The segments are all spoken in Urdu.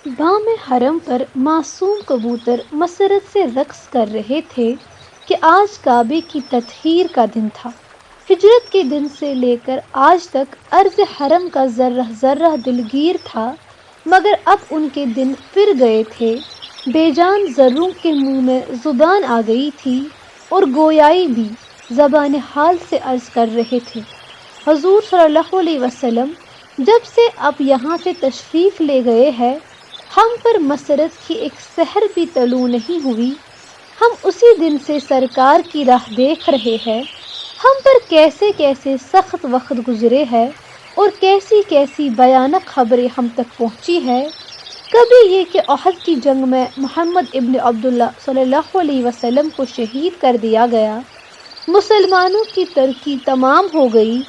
بام حرم پر معصوم کبوتر مسرت سے رقص کر رہے تھے کہ آج کعبے کی تطہیر کا دن تھا۔ ہجرت کے دن سے لے کر آج تک ارض حرم کا ذرہ ذرہ دلگیر تھا، مگر اب ان کے دن پھر گئے تھے۔ بے جان ذروں کے منہ میں زبان آ گئی تھی اور گویائی بھی زبان حال سے عرض کر رہے تھے، حضور صلی اللہ علیہ وسلم جب سے اب یہاں سے تشریف لے گئے ہیں، ہم پر مسرت کی ایک سحر بھی طلوع نہیں ہوئی۔ ہم اسی دن سے سرکار کی راہ دیکھ رہے ہیں۔ ہم پر کیسے کیسے سخت وقت گزرے ہے اور کیسی کیسی بھیانک خبریں ہم تک پہنچی ہے۔ کبھی یہ کہ احد کی جنگ میں محمد ابن عبداللہ صلی اللہ علیہ وسلم کو شہید کر دیا گیا، مسلمانوں کی ترقی تمام ہو گئی۔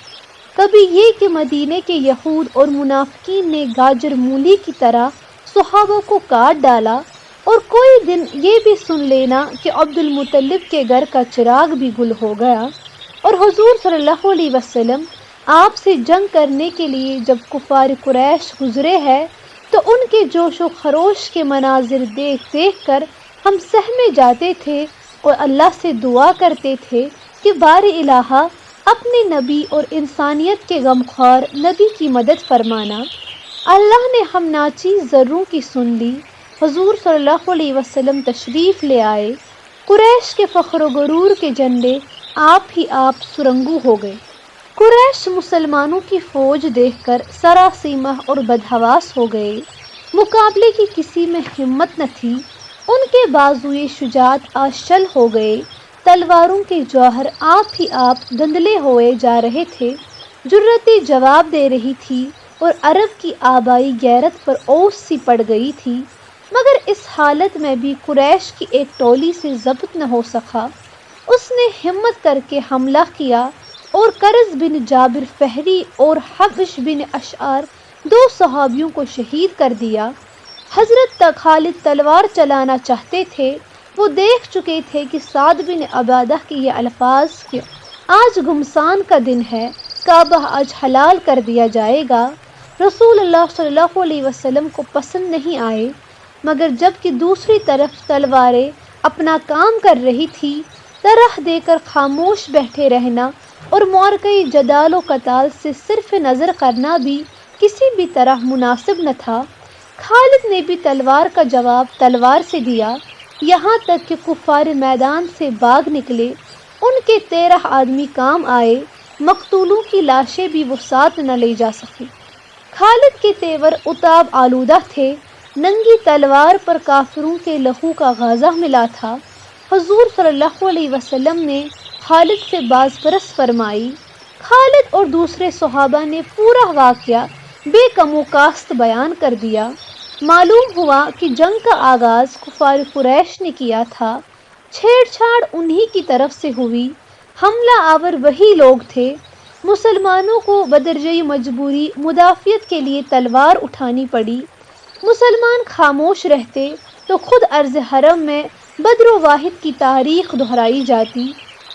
کبھی یہ کہ مدینے کے یہود اور منافقین نے گاجر مولی کی طرح صحابہ کو کاٹ ڈالا، اور کوئی دن یہ بھی سن لینا کہ عبد المطلب کے گھر کا چراغ بھی گل ہو گیا، اور حضور صلی اللہ علیہ وسلم آپ سے جنگ کرنے کے لیے جب کفار قریش گزرے ہیں تو ان کے جوش و خروش کے مناظر دیکھ دیکھ کر ہم سہمے جاتے تھے اور اللہ سے دعا کرتے تھے کہ بار الہ اپنے نبی اور انسانیت کے غمخوار نبی کی مدد فرمانا۔ اللہ نے ہم ناچیز ذروں کی سن لی۔ حضور صلی اللہ علیہ وسلم تشریف لے آئے۔ قریش کے فخر و غرور کے جھنڈے آپ ہی آپ سرنگوں ہو گئے۔ قریش مسلمانوں کی فوج دیکھ کر سراسیمہ اور بدحواس ہو گئے۔ مقابلے کی کسی میں ہمت نہ تھی۔ ان کے بازوئے شجاعت آج شل ہو گئے۔ تلواروں کے جوہر آپ ہی آپ دھندلے ہوئے جا رہے تھے۔ جرأتیں جواب دے رہی تھی اور عرب کی آبائی غیرت پر اوس سی پڑ گئی تھی، مگر اس حالت میں بھی قریش کی ایک ٹولی سے ضبط نہ ہو سکا۔ اس نے ہمت کر کے حملہ کیا اور کرز بن جابر فہری اور حبش بن اشعر 2 صحابیوں کو شہید کر دیا۔ حضرت تک خالد تلوار چلانا چاہتے تھے۔ وہ دیکھ چکے تھے کہ سعد بن عبادہ کے یہ الفاظ کہ آج گمسان کا دن ہے، کعبہ آج حلال کر دیا جائے گا، رسول اللہ صلی اللہ علیہ وسلم کو پسند نہیں آئے، مگر جب کہ دوسری طرف تلواریں اپنا کام کر رہی تھی، طرح دے کر خاموش بیٹھے رہنا اور معرکہ جدال و قتال سے صرف نظر کرنا بھی کسی بھی طرح مناسب نہ تھا۔ خالد نے بھی تلوار کا جواب تلوار سے دیا، یہاں تک کہ کفار میدان سے بھاگ نکلے۔ ان کے 13 آدمی کام آئے، مقتولوں کی لاشیں بھی وہ ساتھ نہ لے جا سکے۔ خالد کے تیور اتاب آلودہ تھے، ننگی تلوار پر کافروں کے لہو کا غازہ ملا تھا۔ حضور صلی اللہ علیہ وسلم نے خالد سے باز پرس فرمائی۔ خالد اور دوسرے صحابہ نے پورا واقعہ بے کم و کاست بیان کر دیا۔ معلوم ہوا کہ جنگ کا آغاز کفار قریش نے کیا تھا، چھیڑ چھاڑ انہی کی طرف سے ہوئی، حملہ آور وہی لوگ تھے۔ مسلمانوں کو بدرجہ مجبوری مدافعت کے لیے تلوار اٹھانی پڑی۔ مسلمان خاموش رہتے تو خود ارض حرم میں بدر و واحد کی تاریخ دہرائی جاتی۔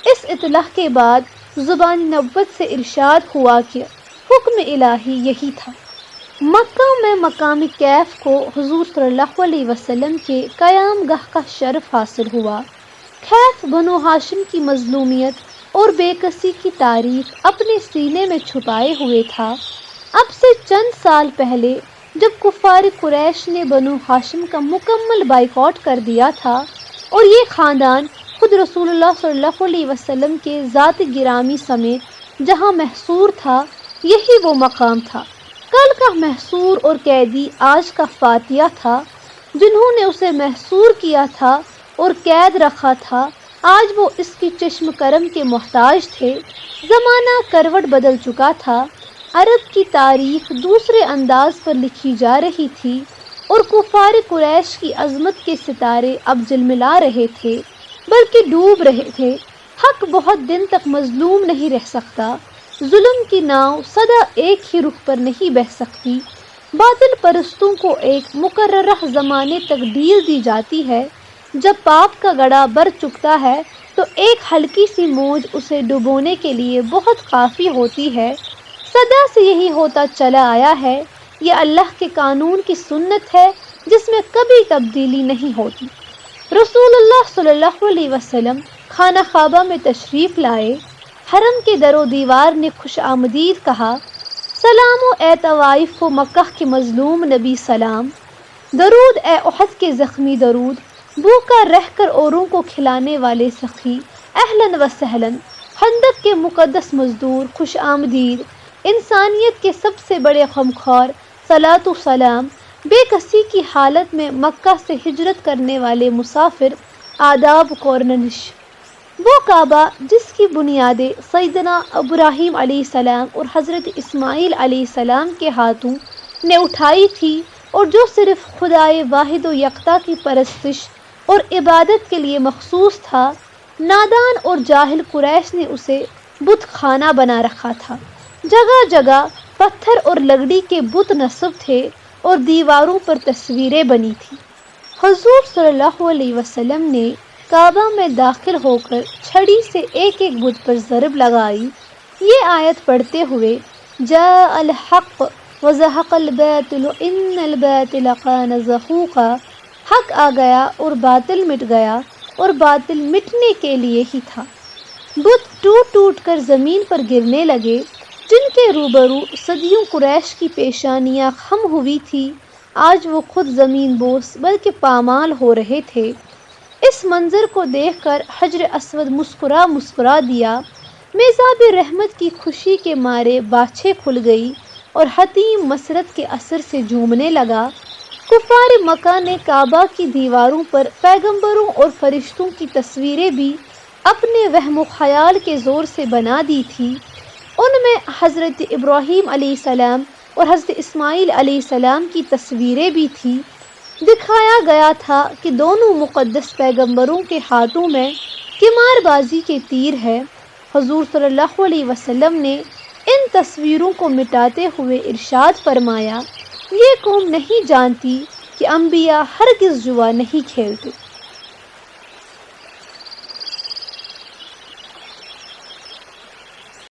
اس اطلاع کے بعد زبان نبوت سے ارشاد ہوا کہ حکم الہی یہی تھا۔ مکہ میں مقام کیف کو حضور صلی اللہ علیہ وسلم کے قیام گاہ کا شرف حاصل ہوا۔ کیف بنو ہاشم کی مظلومیت اور بے کسی کی تاریخ اپنے سینے میں چھپائے ہوئے تھا۔ اب سے چند سال پہلے جب کفار قریش نے بنو ہاشم کا مکمل بائیکاٹ کر دیا تھا اور یہ خاندان خود رسول اللہ صلی اللہ علیہ وسلم کے ذات گرامی سمیت جہاں محصور تھا، یہی وہ مقام تھا۔ کل کا محصور اور قیدی آج کا فاتحہ تھا۔ جنہوں نے اسے محصور کیا تھا اور قید رکھا تھا، آج وہ اس کی چشم کرم کے محتاج تھے۔ زمانہ کروٹ بدل چکا تھا، عرب کی تاریخ دوسرے انداز پر لکھی جا رہی تھی اور کفار قریش کی عظمت کے ستارے اب جلملا رہے تھے بلکہ ڈوب رہے تھے۔ حق بہت دن تک مظلوم نہیں رہ سکتا، ظلم کی ناؤ سدا ایک ہی رخ پر نہیں بہہ سکتی۔ باطل پرستوں کو ایک مقررہ زمانے تک ڈیل دی جاتی ہے، جب پاپ کا گڑھا بھر چکتا ہے تو ایک ہلکی سی موج اسے ڈبونے کے لیے بہت کافی ہوتی ہے۔ صدا سے یہی ہوتا چلا آیا ہے، یہ اللہ کے قانون کی سنت ہے جس میں کبھی تبدیلی نہیں ہوتی۔ رسول اللہ صلی اللہ علیہ وسلم خانہ کعبہ میں تشریف لائے۔ حرم کے در و دیوار نے خوش آمدید کہا، سلام و اے طوائف و مکہ کے مظلوم نبی سلام، درود اے احد کے زخمی درود، بھوکا رہ کر اوروں کو کھلانے والے سخی، اہلاً و سہلاً، خندق کے مقدس مزدور خوش آمدید، انسانیت کے سب سے بڑے غمخوار، صلاۃ و سلام، بے کسی کی حالت میں مکہ سے ہجرت کرنے والے مسافر، آداب کورنش۔ وہ کعبہ جس کی بنیادیں سیدنا ابراہیم علیہ السلام اور حضرت اسماعیل علیہ السلام کے ہاتھوں نے اٹھائی تھی، اور جو صرف خدائے واحد و یکتا کی پرستش اور عبادت کے لیے مخصوص تھا، نادان اور جاہل قریش نے اسے بت خانہ بنا رکھا تھا۔ جگہ جگہ پتھر اور لکڑی کے بت نصب تھے اور دیواروں پر تصویریں بنی تھیں۔ حضور صلی اللہ علیہ وسلم نے کعبہ میں داخل ہو کر چھڑی سے ایک ایک بت پر ضرب لگائی، یہ آیت پڑھتے ہوئے، جاء الحق وزہق الباطل ان الباطل کان زہوقا، حق آ گیا اور باطل مٹ گیا اور باطل مٹنے کے لیے ہی تھا۔ بت ٹوٹ ٹوٹ کر زمین پر گرنے لگے، جن کے روبرو صدیوں قریش کی پیشانیاں خم ہوئی تھی، آج وہ خود زمین بوس بلکہ پامال ہو رہے تھے۔ اس منظر کو دیکھ کر حجر اسود مسکرا مسکرا دیا، میزاب رحمت کی خوشی کے مارے باچھیں کھل گئی اور حتیم مسرت کے اثر سے جھومنے لگا۔ کفار مکہ نے کعبہ کی دیواروں پر پیغمبروں اور فرشتوں کی تصویریں بھی اپنے وہم و خیال کے زور سے بنا دی تھی۔ ان میں حضرت ابراہیم علیہ السلام اور حضرت اسماعیل علیہ السلام کی تصویریں بھی تھیں۔ دکھایا گیا تھا کہ دونوں مقدس پیغمبروں کے ہاتھوں میں قمار بازی کے تیر ہے۔ حضور صلی اللہ علیہ وسلم نے ان تصویروں کو مٹاتے ہوئے ارشاد فرمایا، یہ قوم نہیں جانتی کہ انبیاء ہرگز جوا نہیں کھیلتے۔